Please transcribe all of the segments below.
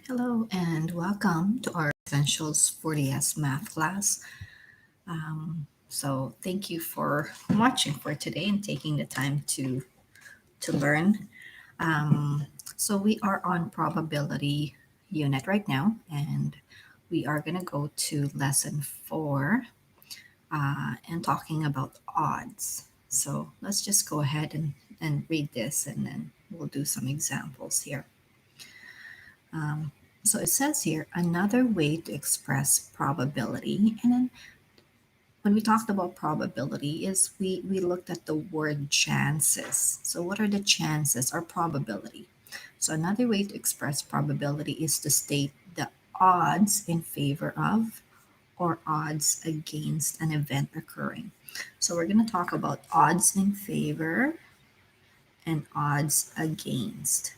Hello and welcome to our Essentials 40S math class. Thank you for watching for today and taking the time to learn. Um, we are on probability unit right now, and we are going to go to lesson 4 and talking about odds. So let's just go ahead and read this, and then we'll do some examples here. So it says here another way to express probability. And then when we talked about probability is we looked at the word chances. So what are the chances or probability? So another way to express probability is to state the odds in favor of or odds against an event occurring. So we're going to talk about odds in favor and odds against.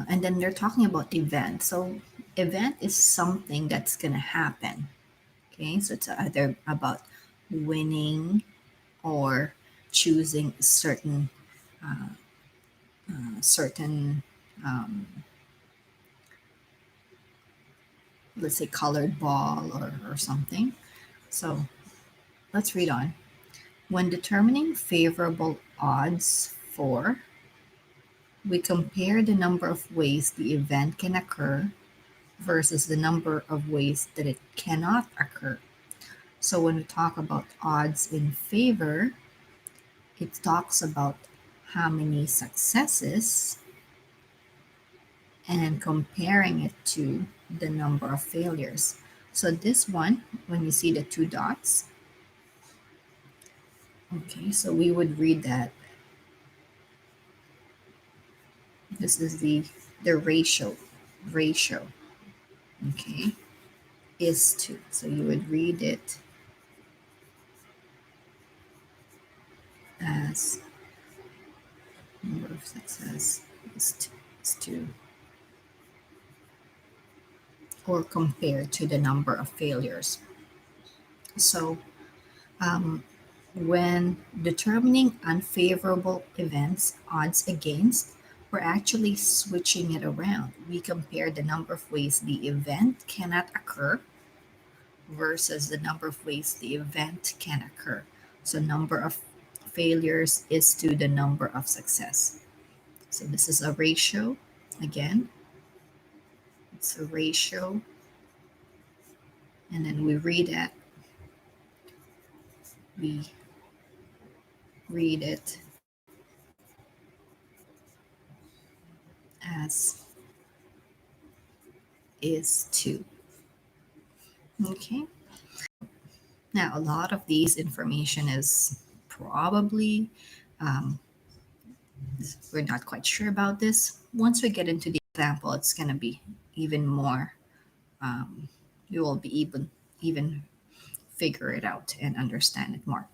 And then they're talking about event. So event is something that's going to happen. Okay, so it's either about winning or choosing certain let's say colored ball or something. So let's read on. When determining favorable odds for, we compare the number of ways the event can occur versus the number of ways that it cannot occur. So when we talk about odds in favor, it talks about how many successes and comparing it to the number of failures. So this one, when you see the two dots, okay, so we would read that this is the ratio, okay, is to. So you would read it as number of success is to or compared to the number of failures. So um, when determining unfavorable events, odds against, we're actually switching it around. We compare the number of ways the event cannot occur versus the number of ways the event can occur. So number of failures is to the number of success. So this is a ratio. Again, it's a ratio. And then we read it as is to. Okay. Now, a lot of these information is probably, um, we're not quite sure about this. Once we get into the example, it's going to be even more, you will be even figure it out and understand it more.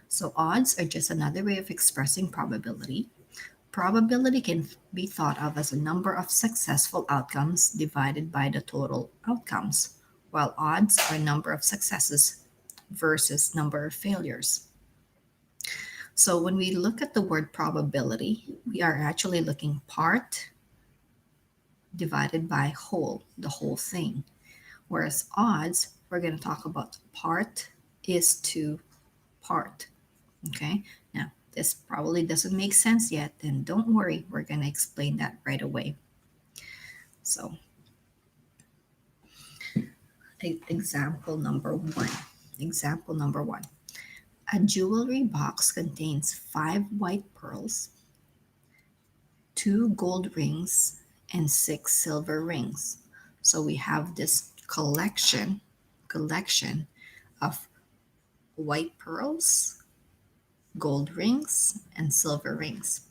So odds are just another way of expressing probability. Probability can be thought of as a number of successful outcomes divided by the total outcomes, while odds are number of successes versus number of failures. So when we look at the word probability, we are actually looking part divided by whole, the whole thing. Whereas odds, we're going to talk about part is to part. Okay. Now, this probably doesn't make sense yet, then don't worry, we're going to explain that right away. So, example number one. Example number one. A jewelry box contains 5 white pearls, 2 gold rings, and 6 silver rings. So we have this collection of white pearls, gold rings, and silver rings.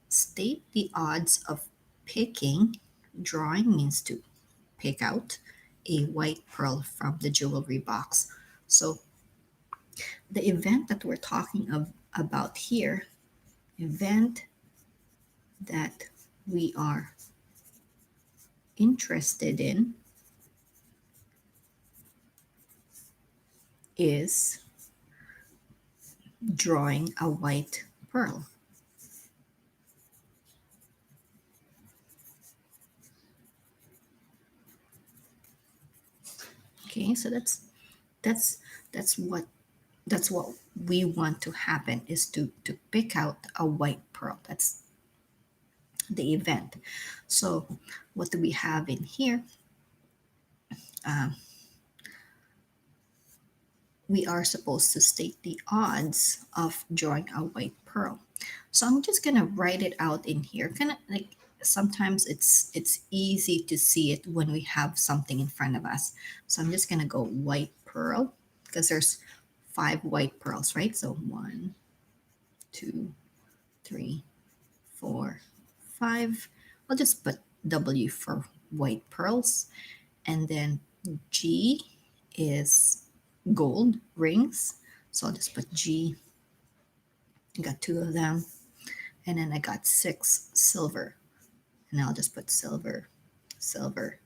State the odds of picking. Drawing means to pick out a white pearl from the jewelry box. So the event that we're talking about here, event that we are interested in is drawing a white pearl. Okay, so that's that's what that's what we want to happen, is to pick out a white pearl. That's the event. So what do we have in here? Um, we are supposed to state the odds of drawing a white pearl. So I'm just gonna write it out in here. Kind of like sometimes it's easy to see it when we have something in front of us. So I'm just gonna go white pearl because there's 5 white pearls, right? So 1, 2, 3, 4, 5. I'll just put W for white pearls, and then G is gold rings. So I'll just put G. I got 2 of them. And then I got 6 silver. And I'll just put silver, silver.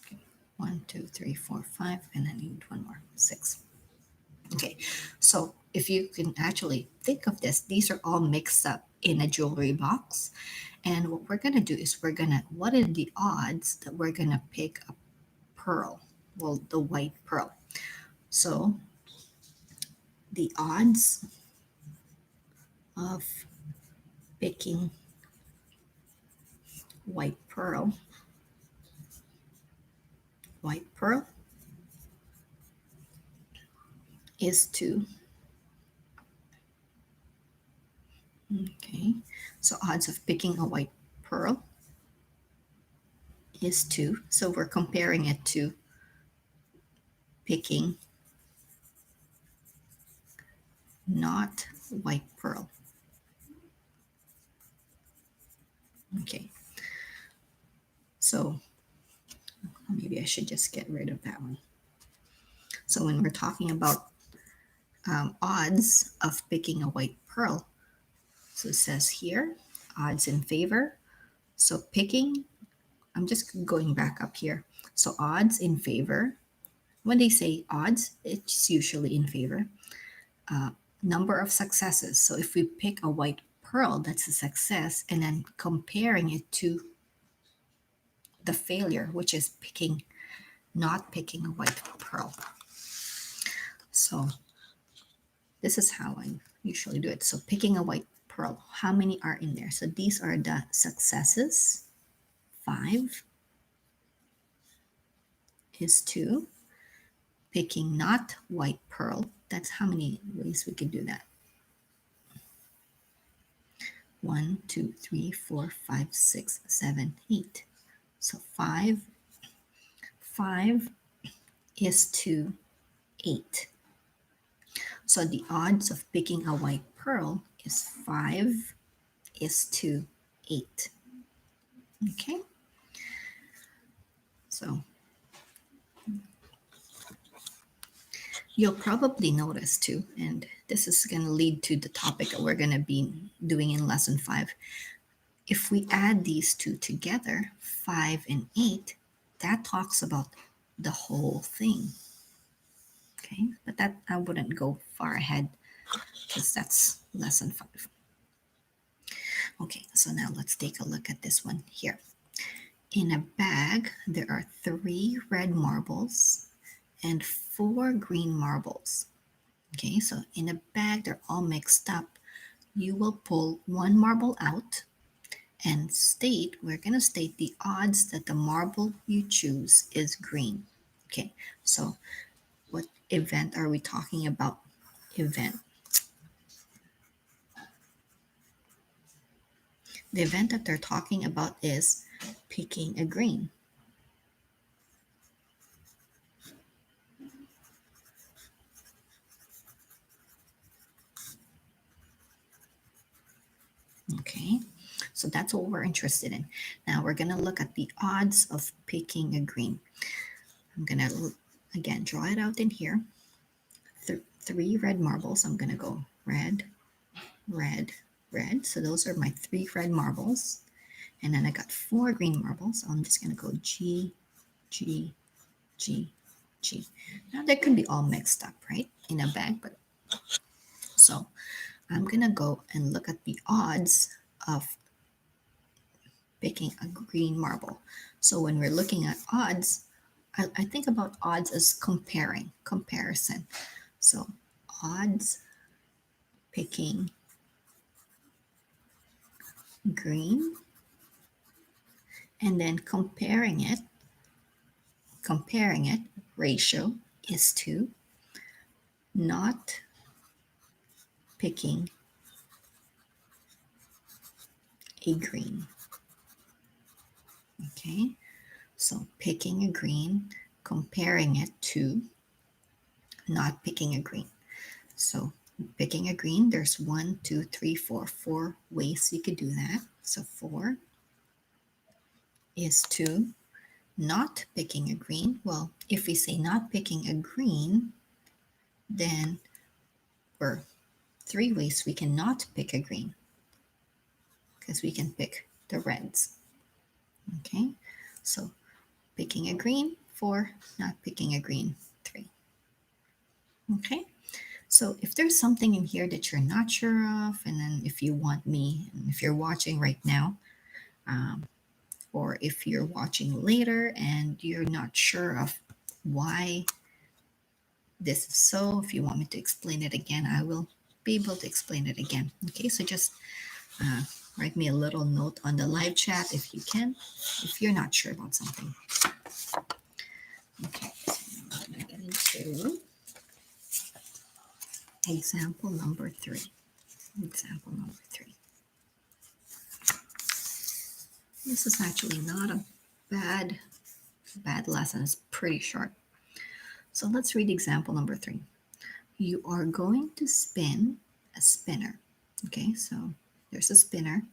Okay. 1, 2, 3, 4, 5. And I need one more, 6. Okay. So if you can actually think of this, these are all mixed up in a jewelry box. And what we're going to do is what are the odds that we're going to pick a pearl? Well, the white pearl. So the odds of picking white pearl, white pearl is 2. Okay, so odds of picking a white pearl is 2. So we're comparing it to picking not white pearl. Okay, so maybe I should just get rid of that one. So when we're talking about odds of picking a white pearl, so it says here, odds in favor. So picking, I'm just going back up here. So odds in favor, when they say odds, it's usually in favor. Number of successes. So if we pick a white pearl, that's a success, and then comparing it to the failure, which is not picking a white pearl. So this is how I usually do it. So picking a white pearl, how many are in there? So these are the successes. 5 is 2. Picking not white pearl, that's how many ways we could do that. 1, 2, 3, 4, 5, 6, 7, 8. So 5 is to 8. So the odds of picking a white pearl is 5 is to 8. Okay? So you'll probably notice too, and this is going to lead to the topic that we're going to be doing in lesson 5. If we add these two together, 5 and 8, that talks about the whole thing. Okay, but that I wouldn't go far ahead because that's lesson 5. Okay, so now let's take a look at this one here. In a bag, there are 3 red marbles and 4 green marbles. Okay, so in a bag, they're all mixed up. You will pull 1 marble out and we're going to state the odds that the marble you choose is green. Okay, so what event are we talking about? Event. The event that they're talking about is picking a green. Okay, so that's what we're interested in. Now we're going to look at the odds of picking a green. I'm going to, again, draw it out in here. 3 red marbles. I'm going to go red, red, red. So those are my 3 red marbles. And then I got 4 green marbles. So I'm just going to go G, G, G, G. Now they could be all mixed up, right, in a bag. But so I'm going to go and look at the odds of picking a green marble. So when we're looking at odds, I think about odds as comparison. So odds picking green, and then comparing it, ratio is to not picking a green. Okay, so picking a green, comparing it to not picking a green. So picking a green, there's 4 ways you could do that. So 4 is to not picking a green. Well, if we say not picking a green, then or 3 ways we cannot pick a green, because we can pick the reds. Okay, so picking a green, 4, not picking a green, 3. Okay, so if there's something in here that you're not sure of, and then if you want me, and if you're watching right now, um, or if you're watching later and you're not sure of why this is so, if you want me to explain it again, I will be able to explain it again. Okay, so just uh, write me a little note on the live chat if you can, if you're not sure about something. Okay, so now I'm going to get into example number 3. Example number 3. This is actually not a bad lesson. It's pretty short. So let's read example number 3. You are going to spin a spinner. Okay, so there's a spinner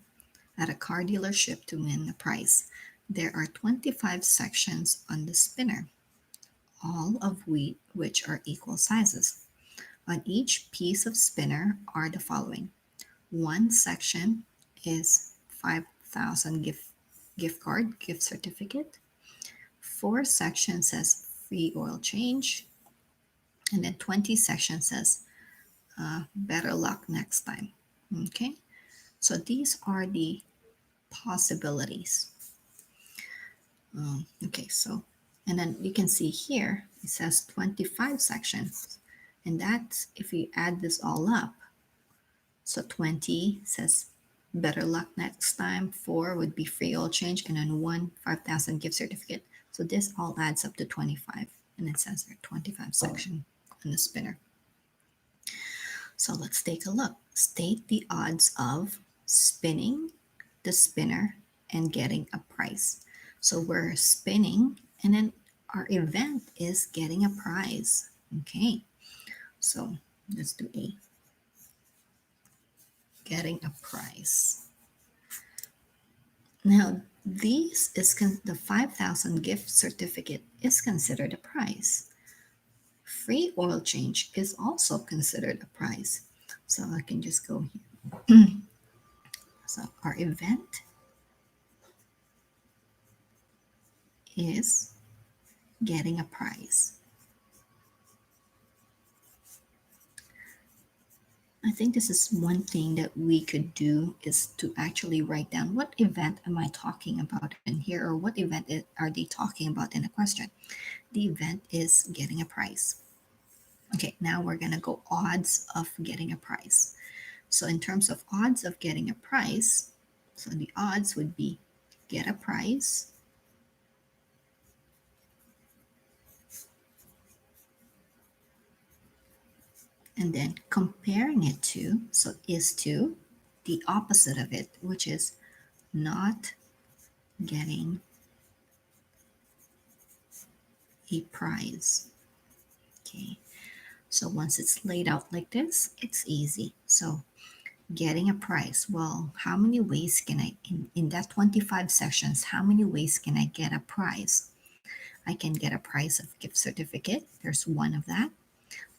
at a car dealership to win the prize. There are 25 sections on the spinner, all of which are equal sizes. On each piece of spinner are the following. One section is 5,000 gift certificate. 4 sections says free oil change. And then 20 sections says better luck next time. Okay, so these are the possibilities. Okay, so, and then you can see here, it says 25 sections. And that's, if you add this all up, so 20 says better luck next time, 4 would be free oil change, and then 1, 5,000 gift certificate. So this all adds up to 25. And it says there 25 section on the spinner. So let's take a look. State the odds of spinning the spinner and getting a prize. So we're spinning, and then our event is getting a prize. Okay, so let's do A. Getting a prize. Now, the 5,000 gift certificate is considered a prize. Free oil change is also considered a prize. So I can just go here. So our event is getting a prize. I think this is one thing that we could do, is to actually write down what event am I talking about in here, or what event are they talking about in a question. The event is getting a prize. Okay, now we're going to go odds of getting a prize. So in terms of odds of getting a prize, so the odds would be get a prize and then comparing it to, so is to the opposite of it, which is not getting a prize. Okay, so once it's laid out like this, it's easy. So getting a prize, well, how many ways can I, in that 25 sections, how many ways can I get a prize? I can get a prize of gift certificate. There's one of that.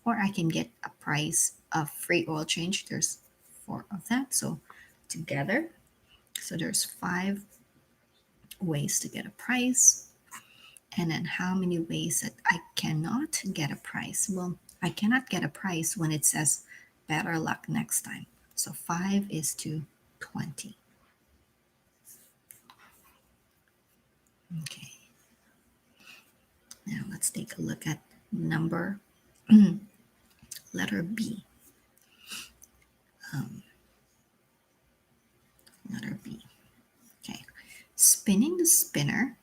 Or I can get a prize of free oil change. There's 4 of that. So together, so there's 5 ways to get a prize. And then how many ways that I cannot get a prize? Well, I cannot get a prize when it says better luck next time. So 5 is to 20. Okay, now let's take a look at number letter B. Um, letter B. Okay, spinning the spinner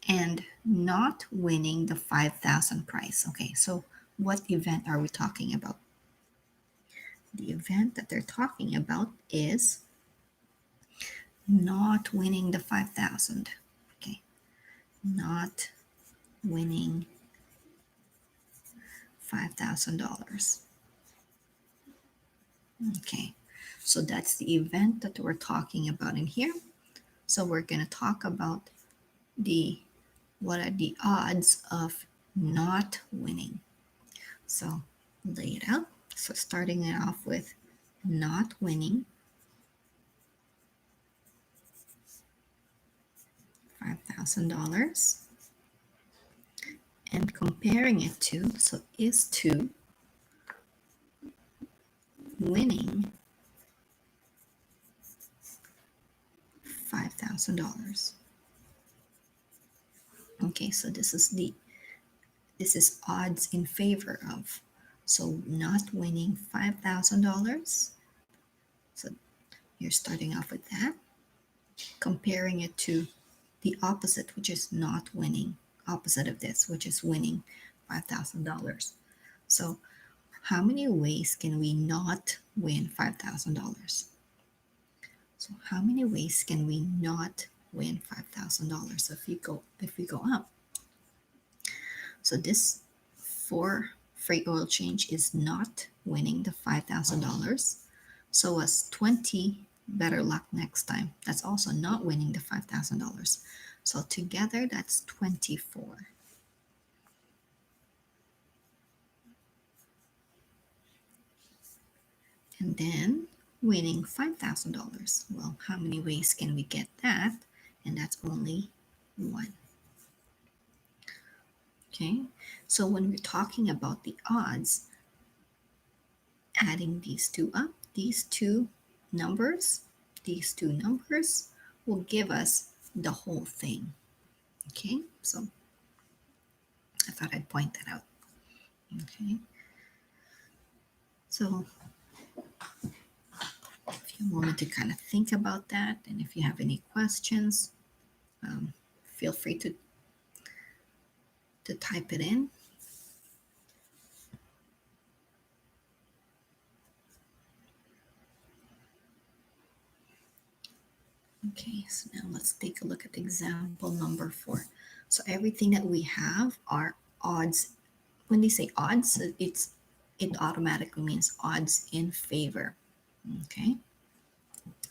and not winning the 5,000 prize. Okay, so what event are we talking about? The event that they're talking about is not winning the 5,000. Okay, not winning $5,000. Okay, so that's the event that we're talking about in here. So we're going to talk about the what are the odds of not winning. So lay it out. So starting it off with not winning $5,000 and comparing it to, so is to winning $5,000. Okay, so this is odds in favor of. So not winning $5,000. So you're starting off with that, comparing it to the opposite, which is not winning, opposite of this, which is winning $5,000. So how many ways can we not win $5,000? So how many ways can we not win $5,000 if we go up? So this for freight oil change is not winning the $5,000. So as 20 better luck next time. That's also not winning the $5,000. So together that's 24. And then winning $5,000. Well, how many ways can we get that? And that's only one. Okay, so when we're talking about the odds, adding these two up, numbers, these two numbers will give us the whole thing. Okay, so I thought I'd point that out. Okay, so if you want to kind of think about that, and if you have any questions, feel free to type it in. Okay, so now let's take a look at example number 4. So everything that we have are odds. When they say odds, it automatically means odds in favor. Okay,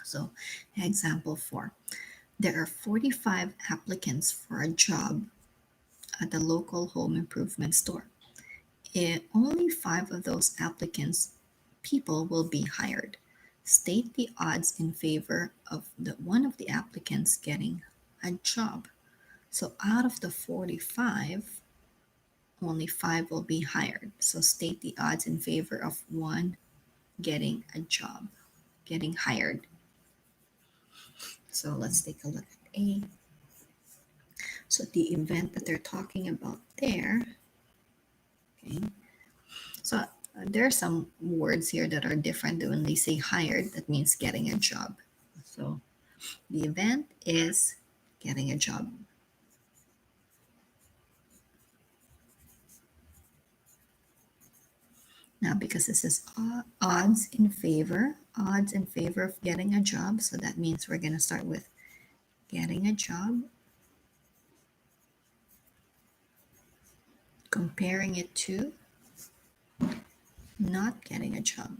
so example 4. There are 45 applicants for a job at the local home improvement store. Only 5 of those applicants people will be hired. State the odds in favor of the one of the applicants getting a job. So out of the 45, only 5 will be hired. So state the odds in favor of one getting a job, getting hired. So let's take a look at A. So the event that they're talking about there, okay. So there are some words here that are different when they say hired, that means getting a job. So the event is getting a job. Now, because this is odds in favor of getting a job, so that means we're going to start with getting a job, comparing it to not getting a job.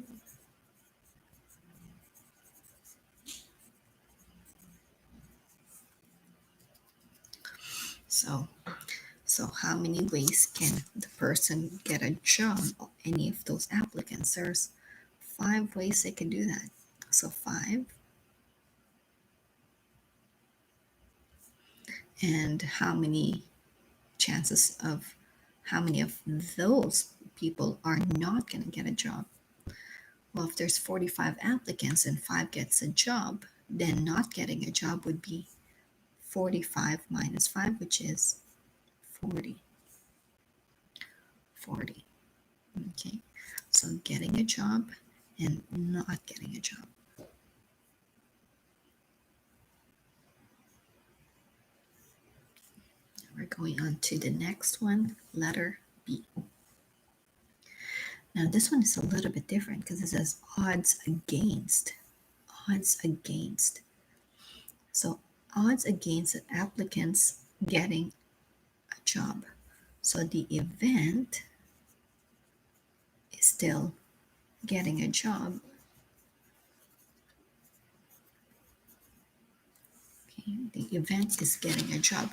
So how many ways can the person get a job? Any of those applicants? There's 5 ways they can do that. So 5. And how many of those people are not going to get a job? Well, if there's 45 applicants and 5 gets a job, then not getting a job would be 45 minus 5, which is 40. 40. Okay, so getting a job and not getting a job. We're going on to the next one, letter B. Now this one is a little bit different because it says odds against. Odds against. So odds against applicants getting a job. So the event is still getting a job. Okay, the event is getting a job.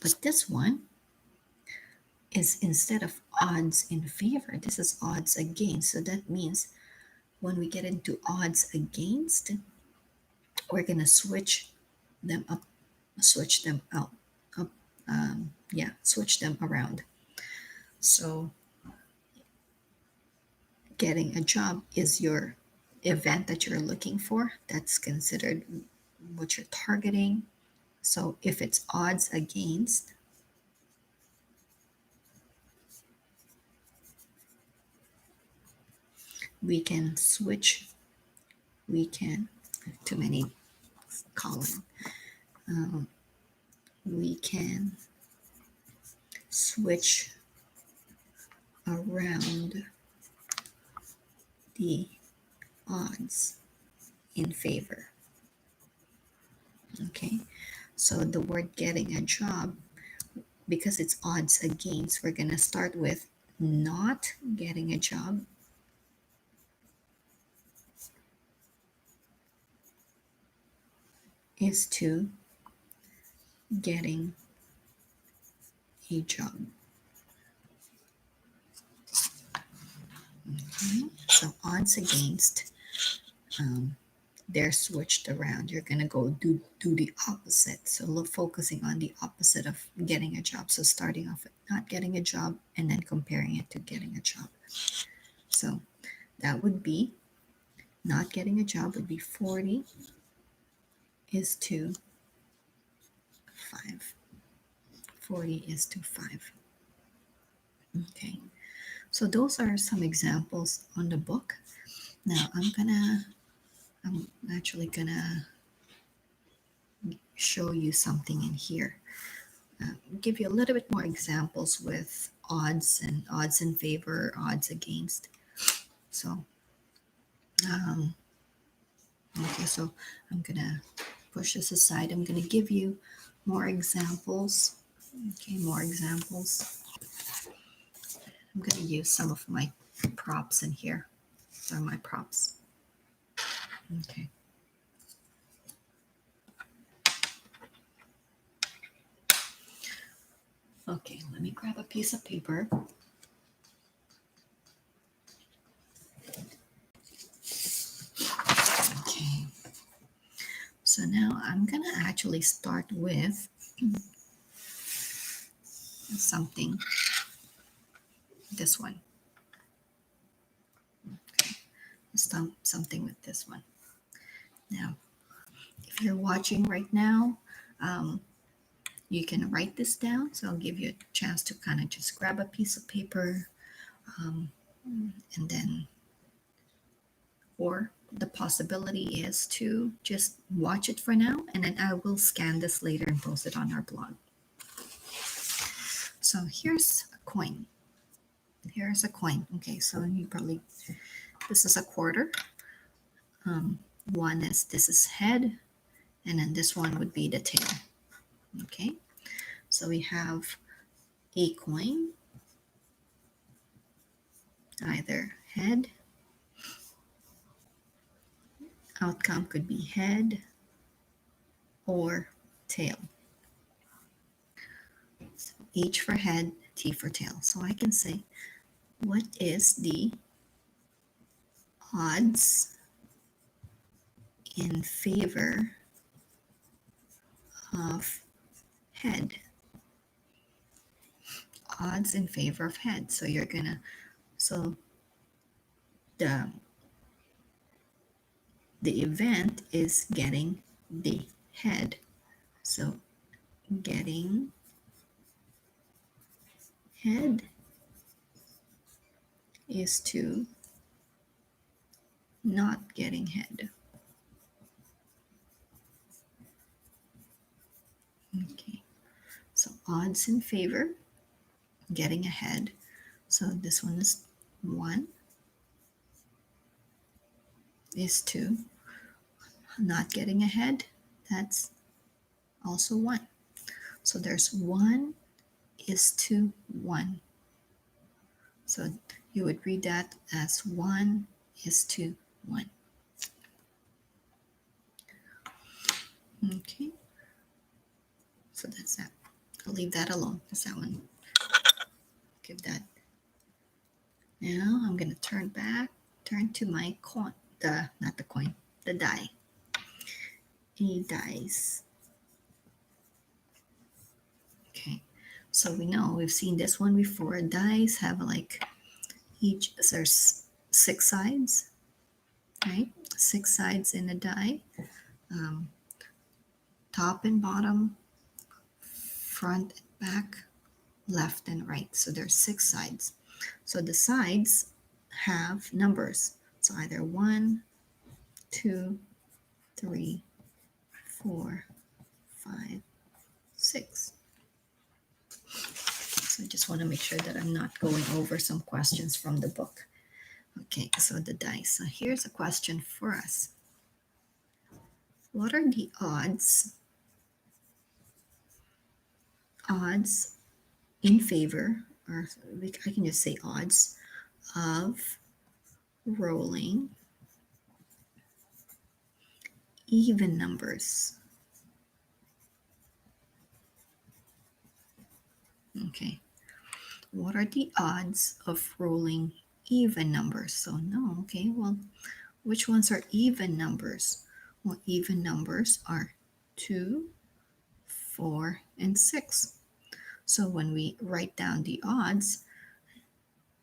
But this one is instead of odds in favor, this is odds against. So that means when we get into odds against, we're going to switch them up, switch them out, up, switch them around. So getting a job is your event that you're looking for. That's considered what you're targeting. So if it's odds against, we can switch, too many column. We can switch around the odds in favor. Okay, so the word getting a job, because it's odds against, we're going to start with not getting a job. Is to getting a job. Okay, so odds against, they're switched around. You're going to go do the opposite. So look, focusing on the opposite of getting a job. So starting off with not getting a job and then comparing it to getting a job. So that would be, not getting a job would be 40 is to 5. 40 is to 5. Okay, so those are some examples on the book. Now I'm actually gonna show you something in here. Give you a little bit more examples with odds and odds in favor, odds against. So, okay, so I'm gonna push this aside. I'm gonna give you more examples. Okay, more examples. I'm gonna use some of my props in here. These are my props. Okay. Okay, let me grab a piece of paper. Okay. So now I'm going to actually start with something, this one. Okay. Something with this one. Now, if you're watching right now, you can write this down. So I'll give you a chance to kind of just grab a piece of paper and then, or the possibility is to just watch it for now, and then I will scan this later and post it on our blog. So here's a coin. Here's a coin. Okay, so you probably, this is a quarter. This is head, and then this one would be the tail. Okay, so we have a coin, either head, outcome could be head or tail. So H for head, T for tail. So I can say, what is the odds in favor of head? Odds in favor of head. So you're gonna, so the event is getting the head. So getting head is to not getting head. Okay, so odds in favor, getting ahead. So this one is 1 is to not getting ahead. That's also 1. So there's 1 is to 1. So you would read that as 1 is to 1. Okay, so that's that. I'll leave that alone. That's that one. Give that. Now I'm going to turn to my coin, not the coin, the die. A dice. Okay, so we know we've seen this one before. Dice have like there's 6 sides, right? 6 sides in a die, um, top and bottom, front and back, left and right. So there's 6 sides. So the sides have numbers. So either 1, 2, 3, 4, 5, 6. So I just want to make sure that I'm not going over some questions from the book. Okay, so the dice. So here's a question for us. What are the odds in favor, or I can just say odds, of rolling even numbers? Okay, what are the odds of rolling even numbers? So no, okay, well, which ones are even numbers? Well, even numbers are 2, 4, and 6. So when we write down the odds,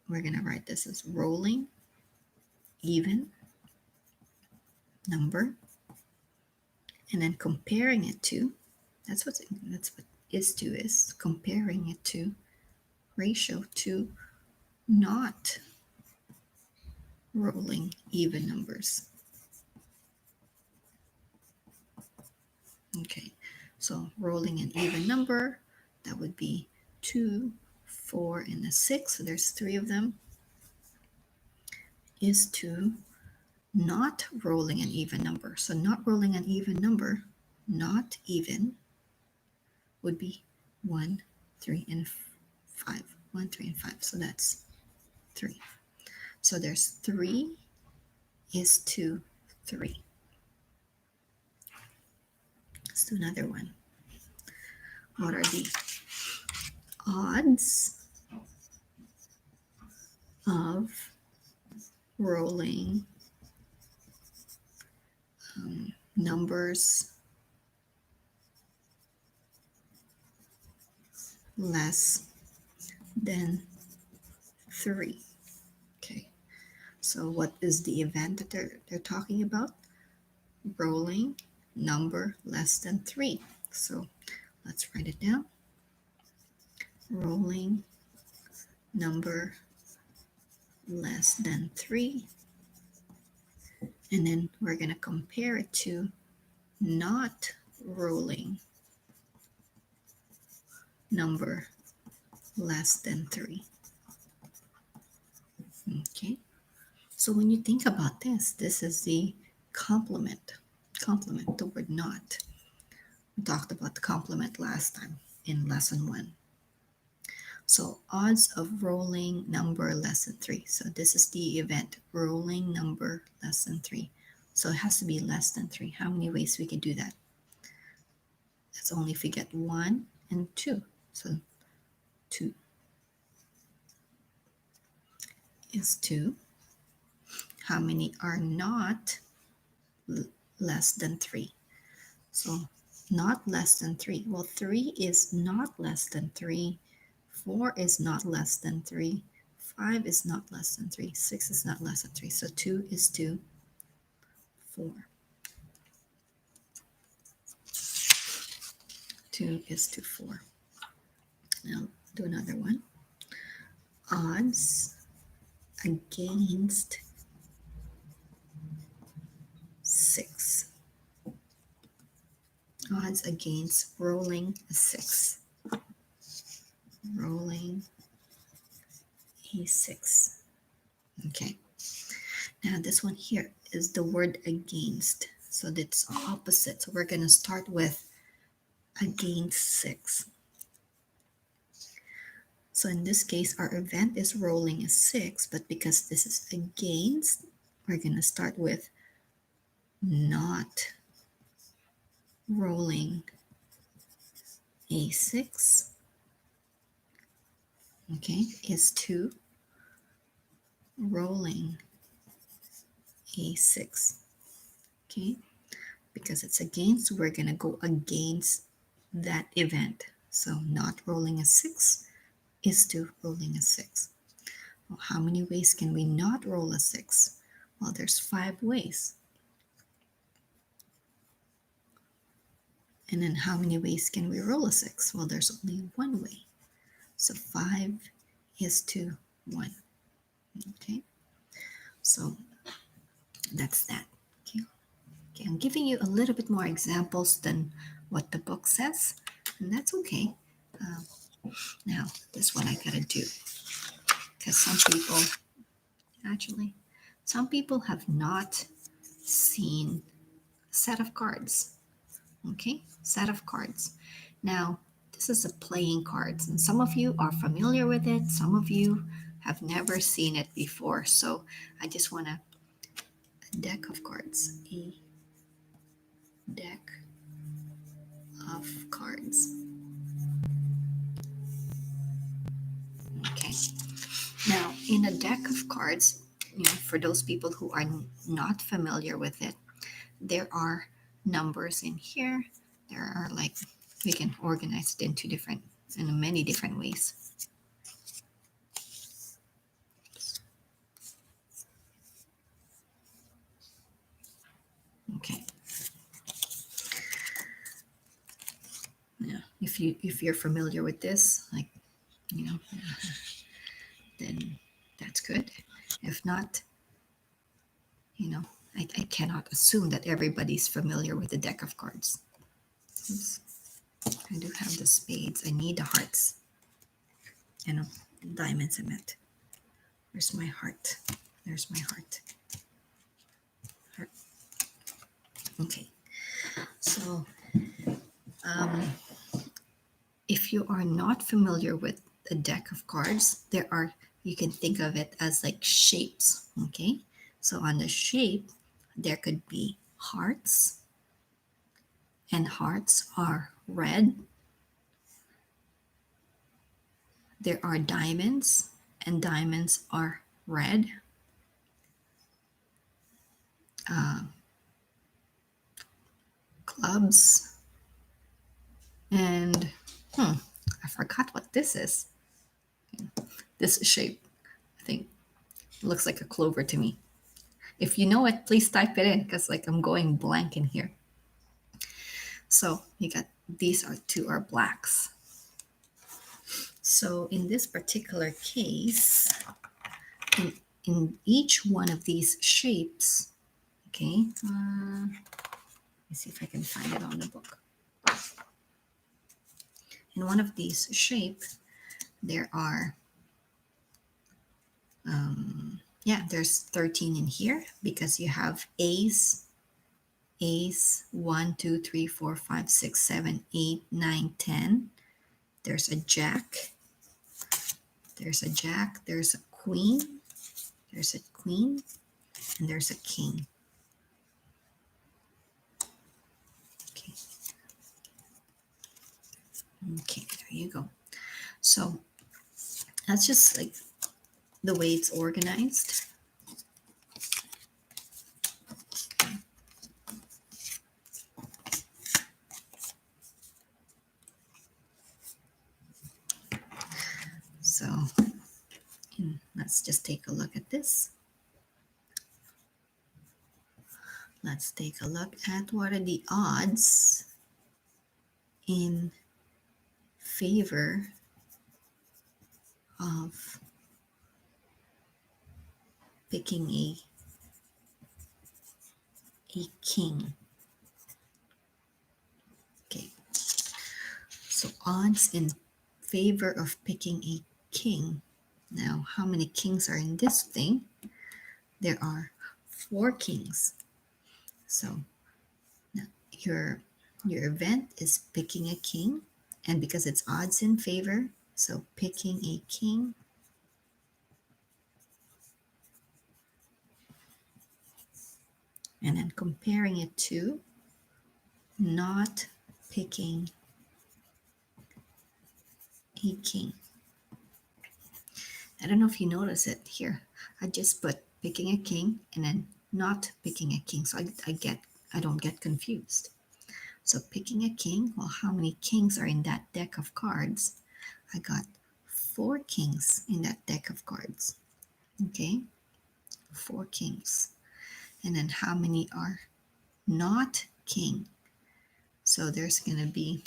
we're going to write this as rolling even number, and then comparing it to, that's what is to is, comparing it to ratio to not rolling even numbers. Okay, so rolling an even number, that would be 2, 4, and a 6. So there's 3 of them. Is to not rolling an even number. So not rolling an even number, not even, would be 1, 3, and 5. 1, 3, and 5. So that's 3. So there's 3 is to 3. Let's do another one. What are the odds of rolling numbers less than 3? Okay, so what is the event that they're talking about? Rolling number less than 3. So let's write it down. Rolling number less than 3. And then we're going to compare it to not rolling number less than 3. Okay, so when you think about this is the complement, the word not. We talked about the complement last time in lesson 1. So odds of rolling number less than 3. So this is the event, rolling number less than 3. So it has to be less than 3. How many ways we can do that? That's only if we get 1 and 2. So 2 is 2. How many are not less than 3? So not less than 3. Well, 3 is not less than 3. 4 is not less than 3. 5 is not less than 3. 6 is not less than 3. So 2 is to 4. 2 is to 4. Now do another one. Odds against 6. Odds against rolling a 6. Rolling a 6. Okay. Now this one here is the word against. So that's opposite. So we're going to start with against 6. So in this case, our event is rolling a 6, but because this is against, we're going to start with not rolling a 6. Okay, is to rolling a 6. Okay, because it's against, we're going to go against that event. So not rolling a 6 is to rolling a 6. Well, how many ways can we not roll a 6? Well, there's 5 ways. And then how many ways can we roll a 6? Well, there's only one way. So 5 is to 1. Okay, so that's that. Okay, I'm giving you a little bit more examples than what the book says, and that's okay. Now, this is what I gotta do, because some people have not seen a set of cards. Okay, set of cards. Now, this is a playing cards, and some of you are familiar with it, some of you have never seen it before. So I just want a deck of cards. A deck of cards. Okay. Now, in a deck of cards, for those people who are not familiar with it, there are numbers in here. There are we can organize it in many different ways. Okay. Yeah, if you're familiar with this, then that's good. If not, I cannot assume that everybody's familiar with the deck of cards. Oops. I do have the spades. I need the hearts. Diamonds I meant. Where's my heart? There's my heart. Heart. Okay. So, if you are not familiar with a deck of cards, you can think of it as like shapes. Okay. So on the shape, there could be hearts, and hearts are red. There are diamonds, and diamonds are red. Clubs, and I forgot what this is. This shape, I think, looks like a clover to me. If you know it, please type it in, because I'm going blank in here. So you got these two are blacks. So in this particular case, in each one of these shapes, okay, let me see if I can find it on the book. In one of these shapes, there are, there's 13 in here, because you have ace, 1, 2, 3, 4, 5, 6, 7, 8, 9, 10. There's a jack. There's a jack. There's a queen. There's a queen. And there's a king. Okay. Okay, there you go. So that's just the way it's organized. So let's just take a look at this. Let's take a look at what are the odds in favor of picking a king. Okay, so odds in favor of picking a king. Now, how many kings are in this thing? There are 4 kings. So now your event is picking a king, and because it's odds in favor, so picking a king, and then comparing it to not picking a king. I don't know if you notice it here. I just put picking a king and then not picking a king, so I don't get confused. So picking a king, well, how many kings are in that deck of cards? I got 4 kings in that deck of cards. Okay, 4 kings. And then how many are not king? So there's going to be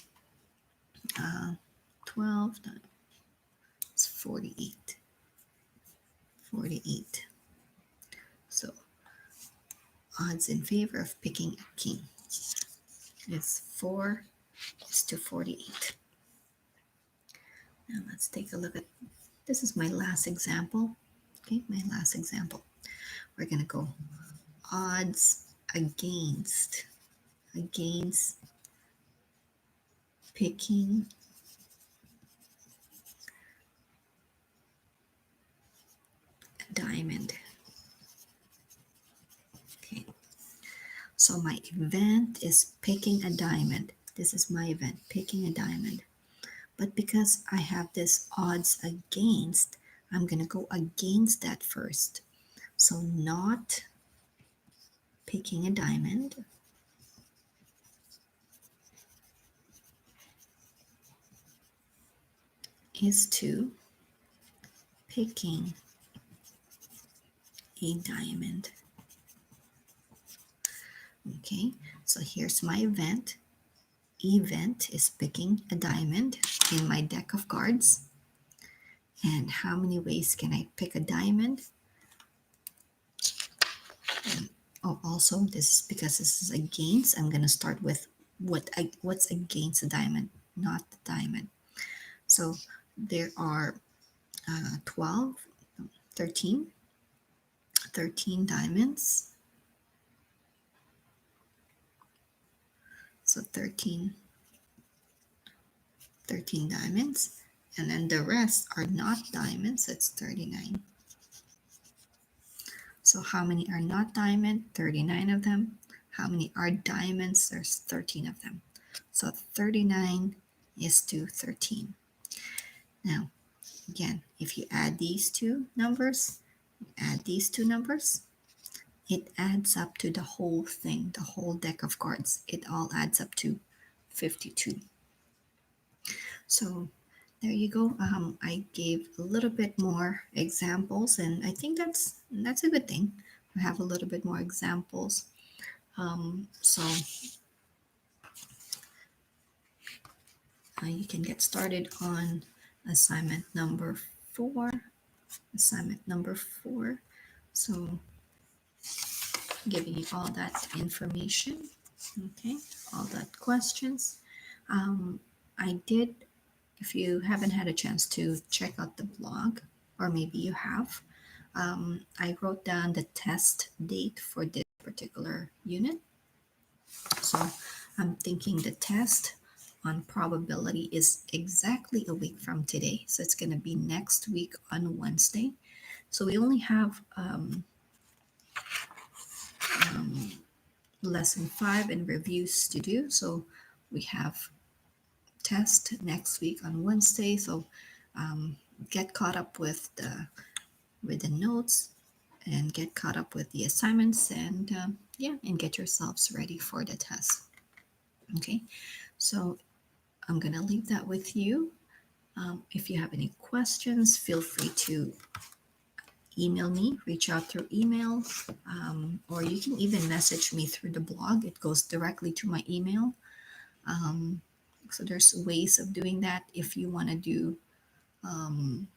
12 times 48. 48. So odds in favor of picking a king is 4:48. Now let's take a look at, this is my last example. Okay, my last example. We're going to go odds against picking a diamond. Okay, so my event is picking a diamond. This is my event, picking a diamond. But because I have this odds against, I'm going to go against that first. So not picking a diamond is to picking a diamond. Okay, so here's my event. Event is picking a diamond in my deck of cards. And how many ways can I pick a diamond? And, also this is because this is against. I'm going to start with what's against the diamond, not the diamond. So there are 12, 13 diamonds. So 13 diamonds. And then the rest are not diamonds. It's 39. So how many are not diamond? 39 of them. How many are diamonds? There's 13 of them. So 39 is to 13. Now, again, if you add these two numbers, it adds up to the whole thing, the whole deck of cards. It all adds up to 52. So there you go. I gave a little bit more examples, and I think that's a good thing. I have a little bit more examples. So you can get started on assignment number 4. So giving you all that information, okay, all that questions. I did, if you haven't had a chance to check out the blog, or maybe you have, I wrote down the test date for this particular unit. So I'm thinking the test on probability is exactly a week from today. So it's going to be next week on Wednesday. So we only have lesson 5 and reviews to do. So we have test next week on Wednesday. So get caught up with the notes and get caught up with the assignments, and and get yourselves ready for the test. Okay, so I'm gonna leave that with you. If you have any questions, feel free to email me, reach out through email, or you can even message me through the blog. It goes directly to my email. So there's ways of doing that. Um,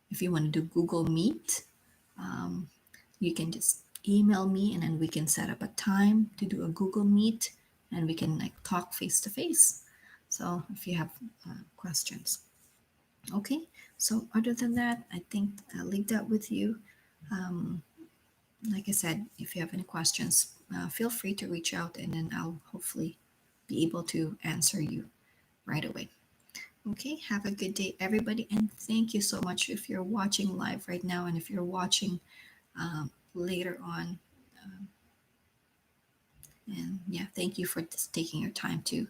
if you want to do Google Meet, um, you can just email me, and then we can set up a time to do a Google Meet, and we can like talk face to face. So if you have questions. Okay, so other than that, I think I'll leave that with you. Um, like I said, if you have any questions, feel free to reach out, and then I'll hopefully be able to answer you right away. Okay, have a good day, everybody, and thank you so much if you're watching live right now, and if you're watching later on. Um, and yeah, thank you for just taking your time to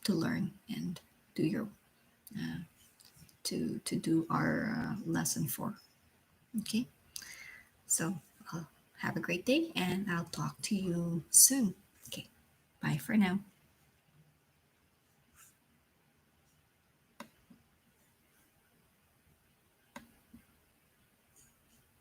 learn and do your uh, to do our lesson 4. Okay, so have a great day, and I'll talk to you soon. Okay, bye for now.